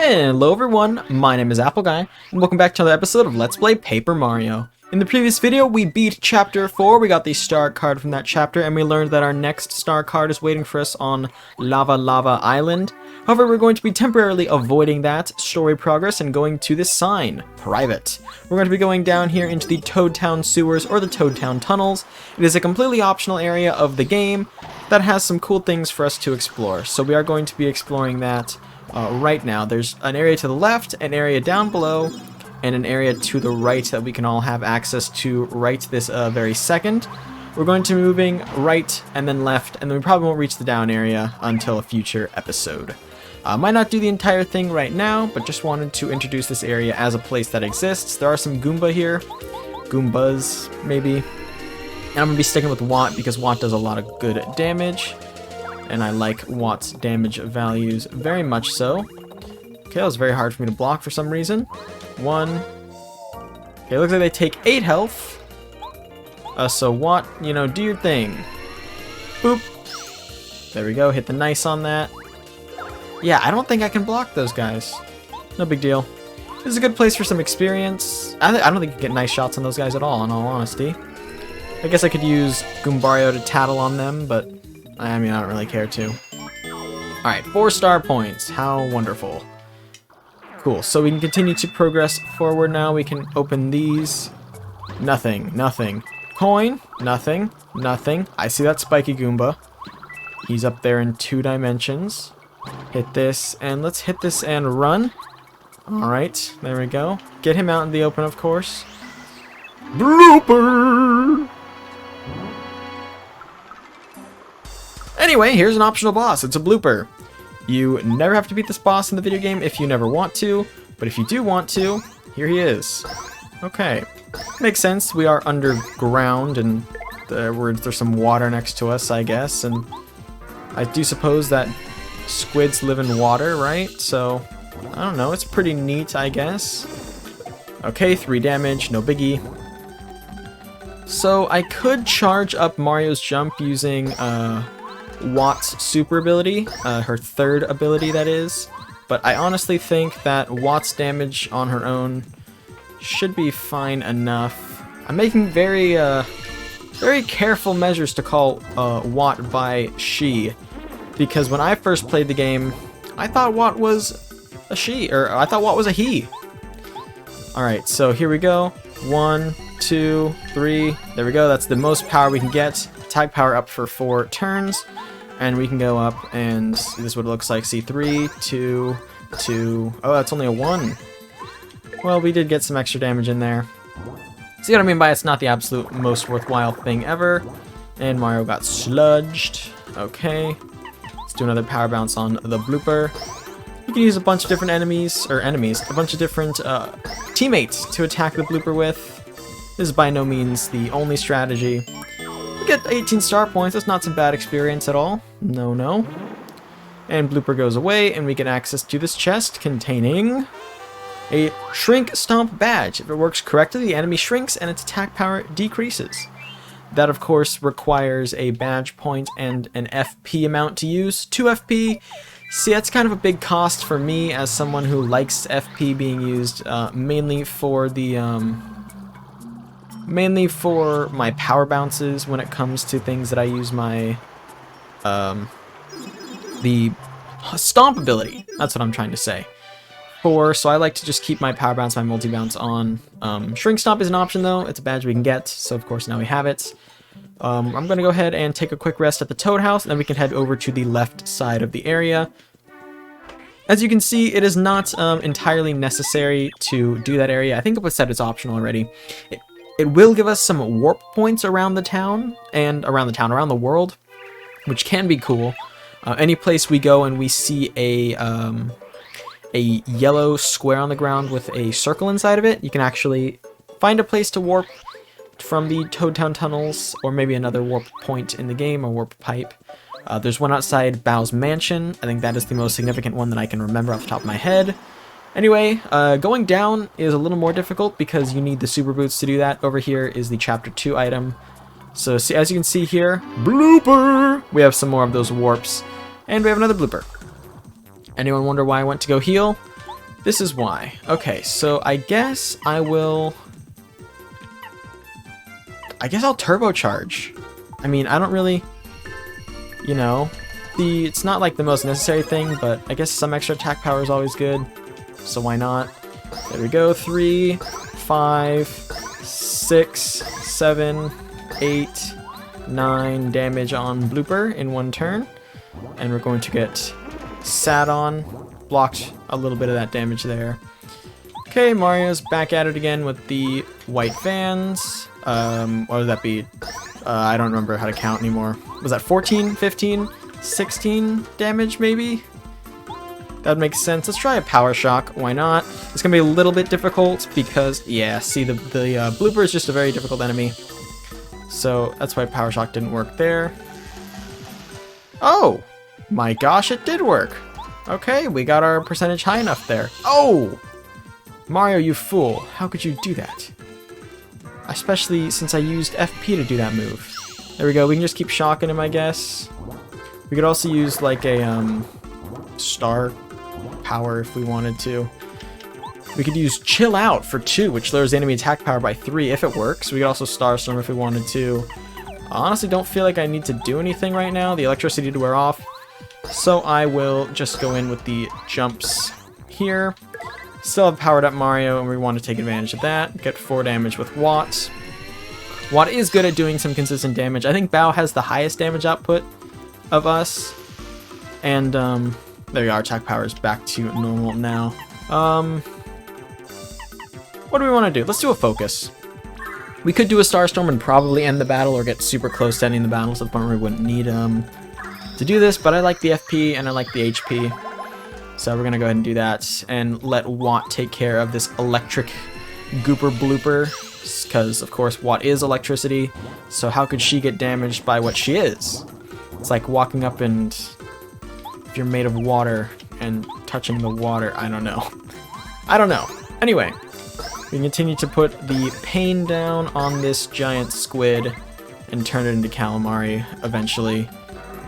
Hello everyone, my name is Apple Guy, and welcome back to another episode of Let's Play Paper Mario. In the previous video, we beat Chapter 4, we got the star card from that chapter, and we learned that our next star card is waiting for us on Lava Lava Island. However, we're going to be temporarily avoiding that story progress and going to this sign, Private. We're going to be going down here into the Toad Town sewers, or the Toad Town tunnels. It is a completely optional area of the game that has some cool things for us to explore, so we are going to be exploring that right now. There's an area to the left, an area down below, and an area to the right that we can all have access to right this very second. We're going to be moving right and then left, and then we probably won't reach the down area until a future episode. Might not do the entire thing right now, but just wanted to introduce this area as a place that exists. There are some Goomba here. Goombas, maybe. And I'm going to be sticking with Watt because Watt does a lot of good damage. And I like Watt's damage values very much so. Okay, that was very hard for me to block for some reason. 1. Okay, it looks like they take 8 health. So Watt, you know, do your thing. Boop. There we go, hit the nice on that. Yeah, I don't think I can block those guys. No big deal. This is a good place for some experience. I don't think you can get nice shots on those guys at all, in all honesty. I guess I could use Goombario to tattle on them, but I mean, I don't really care to. Alright, 4 star points. How wonderful. Cool, so we can continue to progress forward now. We can open these. Nothing, nothing. Coin, nothing, nothing. I see that spiky Goomba. He's up there in 2 dimensions. Hit this, and let's hit this and run. Alright, there we go. Get him out in the open, of course. Blooper! Anyway, here's an optional boss. It's a blooper. You never have to beat this boss in the video game if you never want to, but if you do want to, here he is. Okay, makes sense. We are underground, and there's some water next to us, I guess, and I do suppose that squids live in water, right? So, I don't know, it's pretty neat, I guess. Okay, 3 damage, no biggie. So, I could charge up Mario's jump using, Watt's super ability, her 3rd ability that is, but I honestly think that Watt's damage on her own should be fine enough. I'm making very careful measures to call Watt by she, because when I first played the game, I thought Watt was a she, or I thought Watt was a he. Alright, so here we go. 1, 2, 3, there we go, that's the most power we can get. Attack power up for 4 turns. And we can go up, and this is what it looks like. See, 3, 2, 2. Oh, that's only a 1. Well, we did get some extra damage in there. See what I mean by it's not the absolute most worthwhile thing ever. And Mario got sludged. Okay. Let's do another power bounce on the blooper. You can use a bunch of different a bunch of different teammates to attack the blooper with. This is by no means the only strategy. Get 18 star points, that's not some bad experience at all. No, no. And blooper goes away, and we get access to this chest containing a shrink stomp badge. If it works correctly, the enemy shrinks and its attack power decreases. That, of course, requires a badge point and an FP amount to use. 2 FP. See, that's kind of a big cost for me as someone who likes FP being used mainly for my power bounces when it comes to things that I use my the stomp ability. That's what I'm trying to say. So I like to just keep my power bounce, my multi bounce on. Shrink stomp is an option though. It's a badge we can get, so of course now we have it. I'm gonna go ahead and take a quick rest at the Toad House, and then we can head over to the left side of the area. As you can see, it is not entirely necessary to do that area. I think it was said it's optional already. It will give us some warp points around the town, around the world, which can be cool. Any place we go and we see a yellow square on the ground with a circle inside of it, you can actually find a place to warp from the Toad Town tunnels, or maybe another warp point in the game, or warp pipe. There's one outside Bow's Mansion. I think that is the most significant one that I can remember off the top of my head. Anyway, going down is a little more difficult because you need the super boots to do that. Over here is the chapter 2 item. So see, as you can see here, blooper! We have some more of those warps, and we have another blooper. Anyone wonder why I went to go heal? This is why. Okay, so I guess I'll turbocharge. I mean, I don't really, you know, it's not like the most necessary thing, but I guess some extra attack power is always good. So why not? There we go. 3, 5, 6, 7, 8, 9 damage on Blooper in one turn. And we're going to get sat on. Blocked a little bit of that damage there. Okay, Mario's back at it again with the white fans. What would that be? I don't remember how to count anymore. Was that 14, 15, 16 damage maybe? That would make sense. Let's try a power shock. Why not? It's gonna be a little bit difficult because, yeah, see, the Blooper is just a very difficult enemy. So that's why power shock didn't work there. Oh my gosh, it did work. Okay, we got our percentage high enough there. Oh! Mario, you fool. How could you do that? Especially since I used FP to do that move. There we go. We can just keep shocking him, I guess. We could also use, like, a, star power if we wanted to. We could use Chill Out for 2, which lowers enemy attack power by 3 if it works. We could also Star Storm if we wanted to. I honestly don't feel like I need to do anything right now. The electricity to wear off. So I will just go in with the jumps here. Still have powered up Mario, and we want to take advantage of that. Get 4 damage with Watt. Watt is good at doing some consistent damage. I think Bao has the highest damage output of us. And there we are. Attack power is back to normal now. What do we want to do? Let's do a focus. We could do a Star Storm and probably end the battle or get super close to ending the battle to the point where we wouldn't need to do this, but I like the FP and I like the HP. So we're gonna go ahead and do that and let Watt take care of this electric Gooper Blooper, because of course Watt is electricity, so how could she get damaged by what she is? It's like walking up and if you're made of water and touching the water, I don't know. I don't know. Anyway, we can continue to put the pain down on this giant squid and turn it into calamari eventually.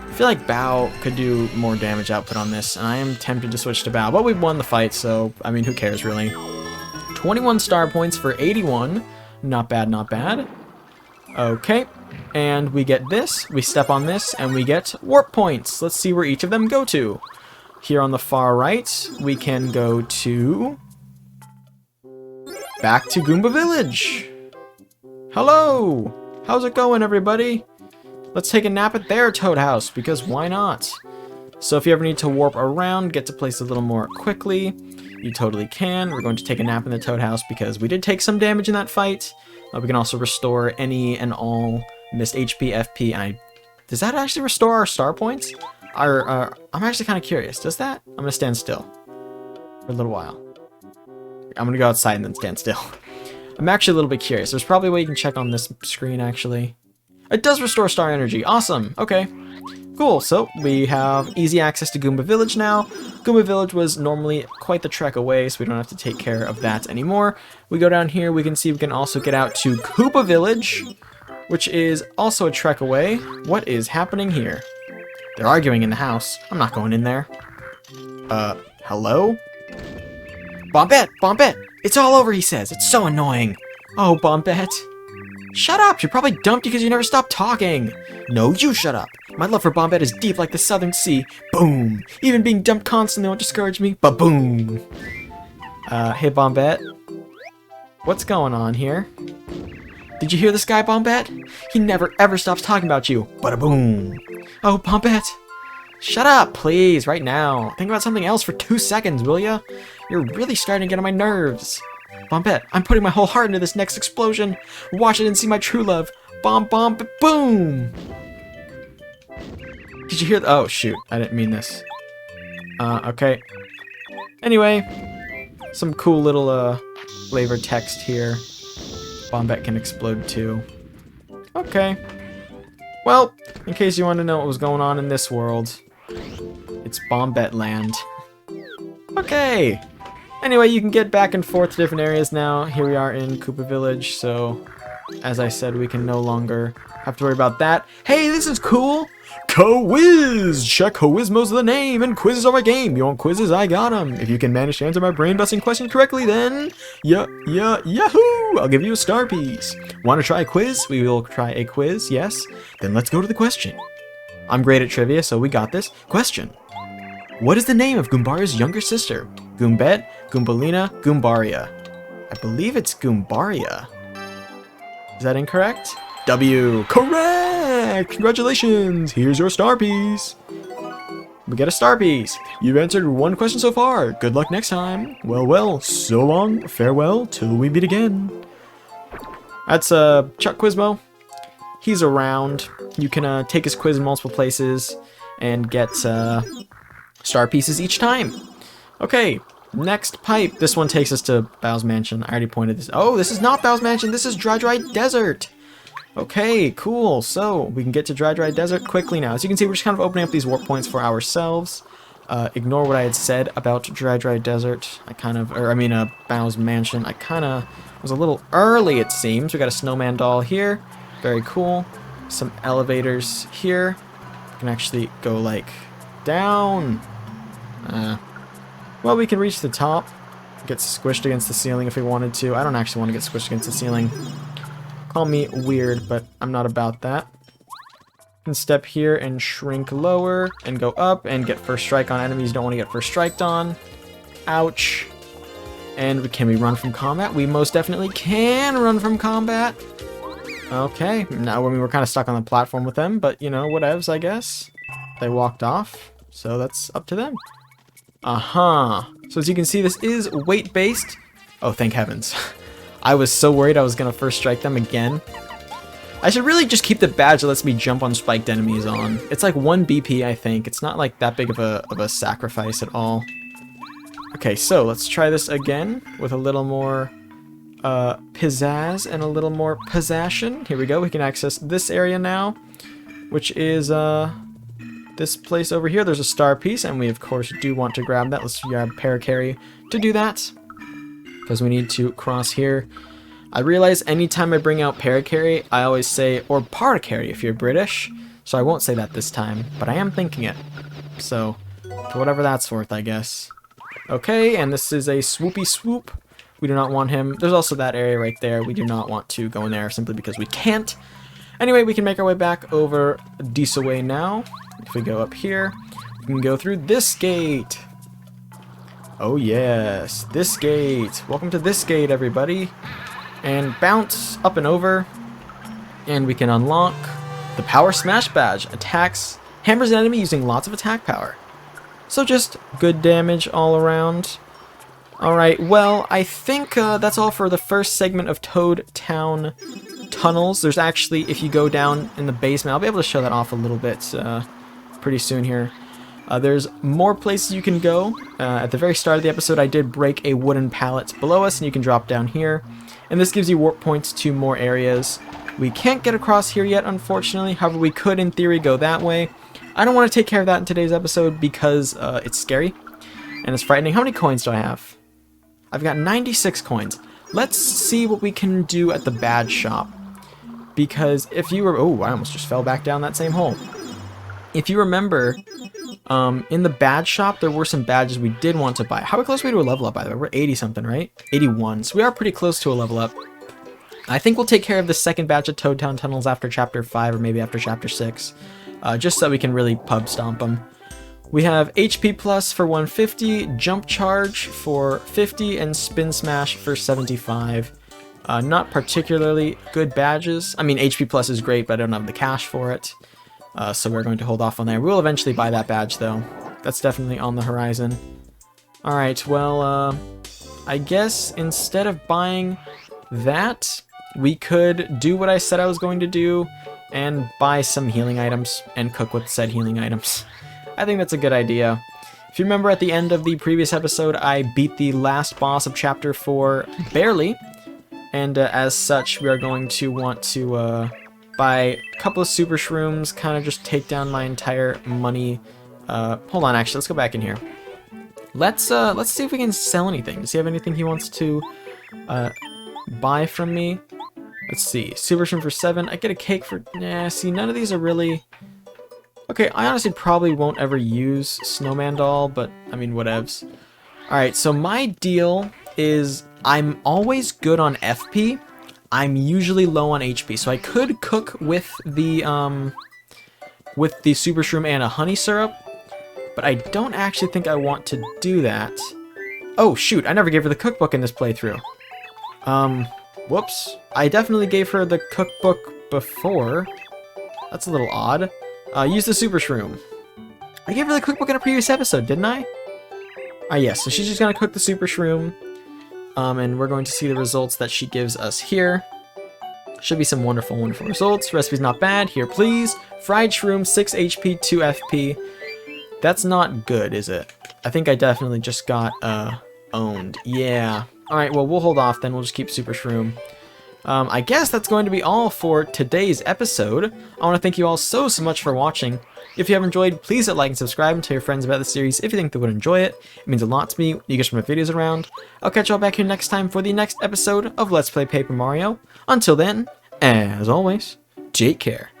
I feel like Bao could do more damage output on this, and I am tempted to switch to Bao, but we've won the fight, so, I mean, who cares, really? 21 star points for 81. Not bad, not bad. Okay, and we get this, we step on this, and we get warp points. Let's see where each of them go to. Here on the far right, we can go to... back to Goomba Village. Hello! How's it going, everybody? Let's take a nap at their Toad House, because why not? So if you ever need to warp around, get to place a little more quickly, you totally can. We're going to take a nap in the Toad House because we did take some damage in that fight. We can also restore any and all missed HP, FP, and does that actually restore our star points? I'm actually kind of curious. Does that? I'm going to stand still for a little while. I'm going to go outside and then stand still. I'm actually a little bit curious. There's probably a way you can check on this screen, actually. It does restore star energy. Awesome. Okay. Cool. So we have easy access to Goomba Village now. Goomba Village was normally quite the trek away, so we don't have to take care of that anymore. We go down here. We can see we can also get out to Koopa Village, which is also a trek away. What is happening here? They're arguing in the house. I'm not going in there. Hello? Bombette! Bombette! It's all over, he says. It's so annoying. Oh, Bombette. Shut up! You're probably dumped because you never stop talking! No, you shut up! My love for Bombette is deep like the Southern Sea. Boom! Even being dumped constantly won't discourage me. Ba-boom! Hey Bombette? What's going on here? Did you hear this guy, Bombette? He never ever stops talking about you. Bada-boom! Oh, Bombette! Shut up, please, right now. Think about something else for 2 seconds, will ya? You're really starting to get on my nerves. Bombette, I'm putting my whole heart into this next explosion. Watch it and see my true love. Bomb, bomb, boom! Did you hear oh, shoot. I didn't mean this. Okay. Anyway, some cool little, flavor text here. Bombette can explode too. Okay. Well, in case you want to know what was going on in this world, it's Bombette land. Okay! Anyway, you can get back and forth to different areas now. Here we are in Koopa Village, so as I said, we can no longer have to worry about that. Hey, this is cool! Quiz! Check Quizzmo's the name, and quizzes are my game. You want quizzes? I got them. If you can manage to answer my brain-busting questions correctly, then yahoo! I'll give you a star piece. Want to try a quiz? We will try a quiz, yes? Then let's go to the question. I'm great at trivia, so we got this. Question. What is the name of Goombaria's younger sister? Goombette, Goombalina, Goombaria. I believe it's Goombaria. Is that incorrect? W. Correct! Congratulations! Here's your star piece. We get a star piece. You've answered one question so far. Good luck next time. Well, so long. Farewell till we meet again. That's Chuck Quizmo. He's around. You can take his quiz in multiple places and get star pieces each time. Okay, next pipe. This one takes us to Bow's Mansion. I already pointed this. Oh, this is not Bow's Mansion. This is Dry Desert. Okay, cool. So we can get to Dry Desert quickly now. As you can see, we're just kind of opening up these warp points for ourselves. Ignore what I had said about Dry Desert. Bow's Mansion. I kind of was a little early, it seems. We got a snowman doll here. Very cool. Some elevators here. We can actually go, like, down. Well, we can reach the top. Get squished against the ceiling if we wanted to. I don't actually want to get squished against the ceiling. Call me weird, but I'm not about that. You can step here and shrink lower and go up and get first strike on enemies you don't want to get first striked on. Ouch. And can we run from combat? We most definitely can run from combat. Okay, now we're kind of stuck on the platform with them, but you know, whatevs, I guess. They walked off, so that's up to them. So as you can see, this is weight-based. Oh, thank heavens. I was so worried I was going to first strike them again. I should really just keep the badge that lets me jump on spiked enemies on. It's like 1 BP, I think. It's not like that big of a sacrifice at all. Okay, so let's try this again with a little more pizzazz and a little more possession. Here we go. We can access this area now, which is this place over here. There's a star piece, and we of course do want to grab that. Let's grab Paracarry to do that, because we need to cross here. I realize anytime I bring out Paracarry, I always say, or Paracarry if you're British, so I won't say that this time, but I am thinking it. So, for whatever that's worth, I guess. Okay, and this is a swoopy swoop. We do not want him. There's also that area right there. We do not want to go in there simply because we can't. Anyway, we can make our way back over this way now. If we go up here, we can go through this gate. Oh yes, this gate. Welcome to this gate, everybody. And bounce up and over. And we can unlock the Power Smash badge. Attacks, hammers an enemy using lots of attack power. So just good damage all around. Alright, well, I think that's all for the first segment of Toad Town Tunnels. There's actually, if you go down in the basement, I'll be able to show that off a little bit pretty soon here. There's more places you can go. At the very start of the episode, I did break a wooden pallet below us, and you can drop down here. And this gives you warp points to more areas. We can't get across here yet, unfortunately. However, we could, in theory, go that way. I don't want to take care of that in today's episode because it's scary and it's frightening. How many coins do I have? I've got 96 coins. Let's see what we can do at the badge shop. Because if you were... Oh, I almost just fell back down that same hole. If you remember, in the badge shop, there were some badges we did want to buy. How close are we to a level up, by the way? We're 80-something, right? 81. So we are pretty close to a level up. I think we'll take care of the second batch of Toad Town Tunnels after Chapter 5 or maybe after Chapter 6. Just so we can really pub stomp them. We have HP Plus for 150, Jump Charge for 50, and Spin Smash for 75. Not particularly good badges. I mean, HP Plus is great, but I don't have the cash for it. So we're going to hold off on there. We will eventually buy that badge, though. That's definitely on the horizon. Alright, well, I guess instead of buying that, we could do what I said I was going to do and buy some healing items and cook with said healing items. I think that's a good idea. If you remember at the end of the previous episode, I beat the last boss of Chapter 4 barely, and as such, we are going to want to buy a couple of super shrooms, kind of just take down my entire money. Hold on, actually, let's go back in here. Let's see if we can sell anything. Does he have anything he wants to buy from me? Let's see. Super Shroom for 7. I get a cake for... Nah, see, none of these are really... Okay, I honestly probably won't ever use Snowman Doll, but, I mean, whatevs. Alright, so my deal is I'm always good on FP. I'm usually low on HP, so I could cook with the Super Shroom and a honey syrup, but I don't actually think I want to do that. Oh, shoot, I never gave her the cookbook in this playthrough. Whoops. I definitely gave her the cookbook before. That's a little odd. Use the Super Shroom. I gave her the cookbook in a previous episode, didn't I? Yes, so she's just gonna cook the Super Shroom. And we're going to see the results that she gives us here. Should be some wonderful, wonderful results. Recipe's not bad. Here, please. Fried Shroom, 6 HP, 2 FP. That's not good, is it? I think I definitely just got, owned. Yeah. Alright, well, we'll hold off then. We'll just keep Super Shroom. I guess that's going to be all for today's episode. I want to thank you all so much for watching. If you have enjoyed, please hit like and subscribe and tell your friends about the series if you think they would enjoy it. It means a lot to me when you get some of my videos around. I'll catch y'all back here next time for the next episode of Let's Play Paper Mario. Until then, as always, take care.